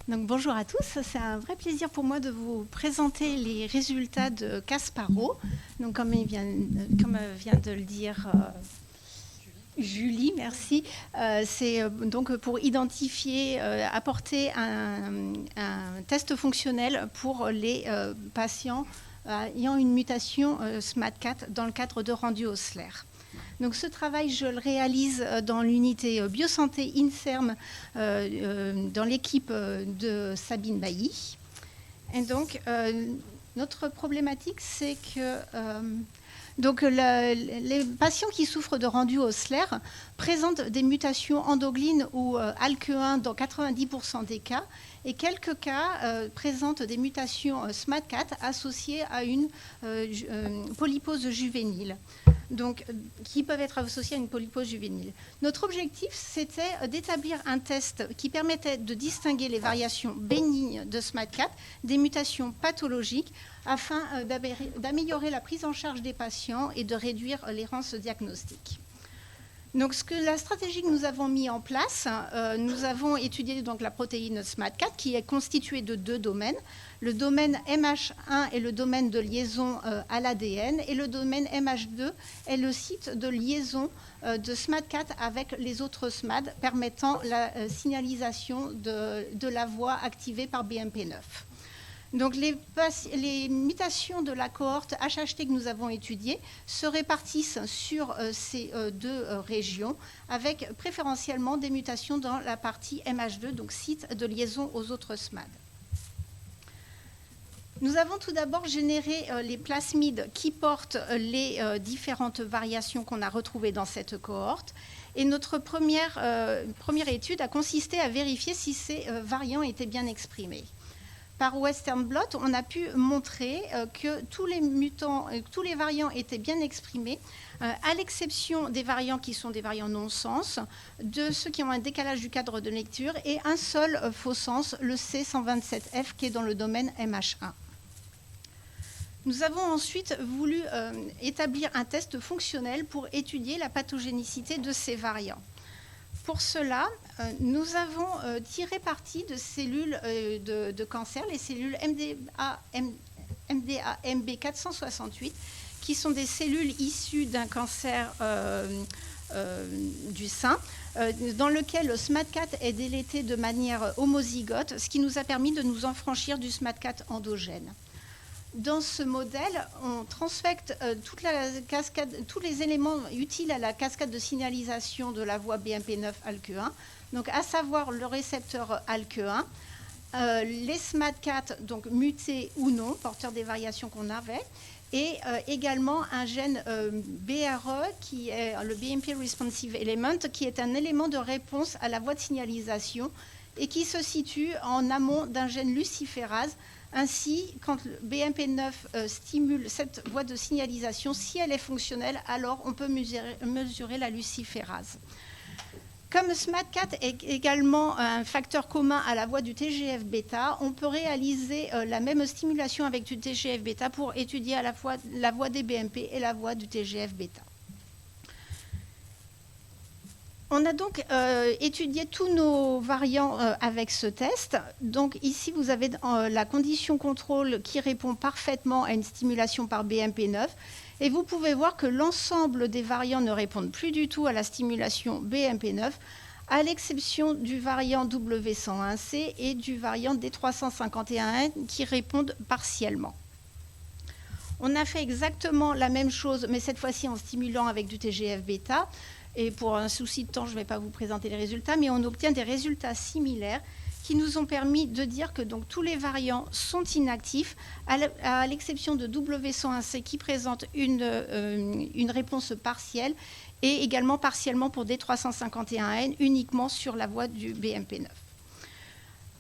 Donc, bonjour à tous, c'est un vrai plaisir pour moi de vous présenter les résultats de Kasparov. Donc, comme vient de le dire Julie, merci. C'est donc pour identifier, apporter un test fonctionnel pour les patients ayant une mutation SMAD4 dans le cadre de rendu Osler. Donc ce travail, je le réalise dans l'unité biosanté INSERM dans l'équipe de Sabine Bailly. Et donc notre problématique, c'est que les patients qui souffrent de rendu Osler présentent des mutations endoglines ou ALK1 dans 90% des cas, et quelques cas présentent des mutations SMAD4 associées à une polypose juvénile. Donc, qui peuvent être associés à une polypose juvénile. Notre objectif, c'était d'établir un test qui permettait de distinguer les variations bénignes de SMAD4 des mutations pathologiques afin d'améliorer la prise en charge des patients et de réduire l'errance diagnostique. Donc, la stratégie que nous avons mise en place, nous avons étudié donc, la protéine SMAD4 qui est constituée de deux domaines. Le domaine MH1 est le domaine de liaison à l'ADN et le domaine MH2 est le site de liaison de SMAD4 avec les autres SMAD permettant la signalisation de la voie activée par BMP9. Donc les mutations de la cohorte HHT que nous avons étudiées se répartissent sur ces deux régions avec préférentiellement des mutations dans la partie MH2, donc site de liaison aux autres SMAD. Nous avons tout d'abord généré les plasmides qui portent les différentes variations qu'on a retrouvées dans cette cohorte. Et notre première étude a consisté à vérifier si ces variants étaient bien exprimés. Par Western blot, on a pu montrer que tous les variants étaient bien exprimés, à l'exception des variants qui sont des variants non-sens, de ceux qui ont un décalage du cadre de lecture, et un seul faux sens, le C127F, qui est dans le domaine MH1. Nous avons ensuite voulu établir un test fonctionnel pour étudier la pathogénicité de ces variants. Pour cela, nous avons tiré parti de cellules de cancer, les cellules MDA-MB468, qui sont des cellules issues d'un cancer du sein, dans lequel le SMAD4 est délété de manière homozygote, ce qui nous a permis de nous affranchir du SMAD4 endogène. Dans ce modèle, on transfecte tous les éléments utiles à la cascade de signalisation de la voie BMP9-ALK1, donc à savoir le récepteur ALK1, les SMAD4, donc mutés ou non, porteurs des variations qu'on avait, et également un gène BRE, qui est le BMP Responsive Element, qui est un élément de réponse à la voie de signalisation et qui se situe en amont d'un gène luciférase. Ainsi, quand le BMP9 stimule cette voie de signalisation, si elle est fonctionnelle, alors on peut mesurer la luciférase. Comme SMAD4 est également un facteur commun à la voie du TGF-bêta, on peut réaliser la même stimulation avec du TGF-bêta pour étudier à la fois la voie des BMP et la voie du TGF-bêta. On a donc étudié tous nos variants avec ce test. Donc ici, vous avez la condition contrôle qui répond parfaitement à une stimulation par BMP9. Et vous pouvez voir que l'ensemble des variants ne répondent plus du tout à la stimulation BMP9, à l'exception du variant W101C et du variant D351N qui répondent partiellement. On a fait exactement la même chose, mais cette fois-ci en stimulant avec du TGF-bêta. Et pour un souci de temps, je ne vais pas vous présenter les résultats, mais on obtient des résultats similaires qui nous ont permis de dire que donc, tous les variants sont inactifs, à l'exception de W101C qui présente une réponse partielle et également partiellement pour D351N uniquement sur la voie du BMP9.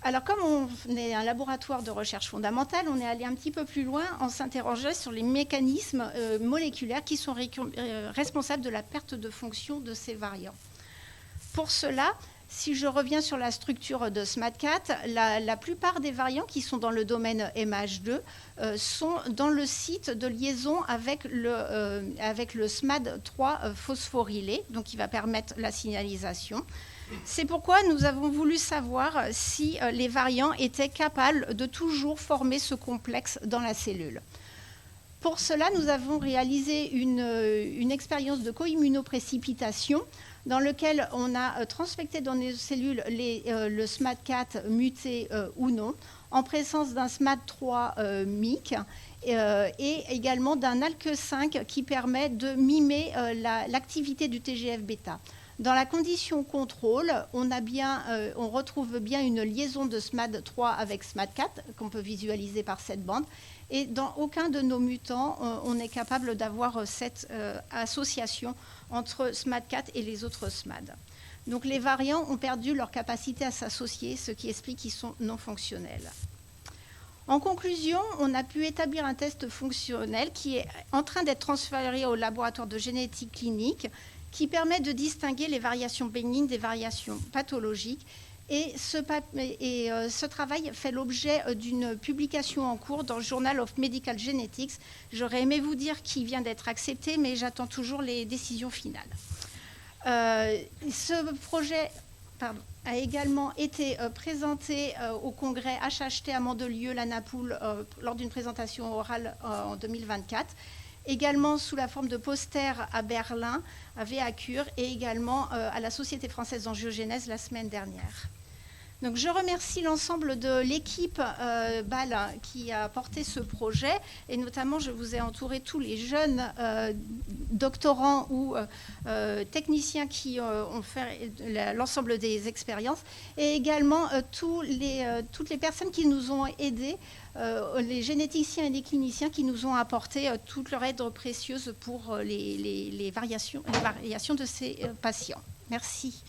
Alors, comme on est un laboratoire de recherche fondamentale, on est allé un petit peu plus loin en s'interrogeant sur les mécanismes moléculaires qui sont responsables de la perte de fonction de ces variants. Pour cela, si je reviens sur la structure de SMAD4, la plupart des variants qui sont dans le domaine MH2 sont dans le site de liaison avec le SMAD3 phosphorylé, donc qui va permettre la signalisation. C'est pourquoi nous avons voulu savoir si les variants étaient capables de toujours former ce complexe dans la cellule. Pour cela, nous avons réalisé une expérience de co-immunoprécipitation dans laquelle on a transfecté dans nos cellules le SMAD4 muté ou non, en présence d'un SMAD3 MYC et également d'un ALK5 qui permet de mimer l'activité du TGF-bêta. Dans la condition contrôle, on retrouve bien une liaison de SMAD3 avec SMAD4 qu'on peut visualiser par cette bande. Et dans aucun de nos mutants, on est capable d'avoir cette association entre SMAD4 et les autres SMAD. Donc les variants ont perdu leur capacité à s'associer, ce qui explique qu'ils sont non fonctionnels. En conclusion, on a pu établir un test fonctionnel qui est en train d'être transféré au laboratoire de génétique clinique, qui permet de distinguer les variations bénignes des variations pathologiques. Et ce travail fait l'objet d'une publication en cours dans le Journal of Medical Genetics. J'aurais aimé vous dire qu'il vient d'être accepté, mais j'attends toujours les décisions finales. Ce projet a également été présenté au congrès HHT à Mandelieu, la Napoule, lors d'une présentation orale en 2024. Également sous la forme de posters à Berlin, à Véacure, et également à la Société française d'angiogénèse la semaine dernière. Donc, je remercie l'ensemble de l'équipe BAL qui a porté ce projet, et notamment je vous ai entouré tous les jeunes doctorants ou techniciens qui ont fait l'ensemble des expériences, et également toutes les personnes qui nous ont aidés, les généticiens et les cliniciens qui nous ont apporté toute leur aide précieuse pour les variations de ces patients. Merci.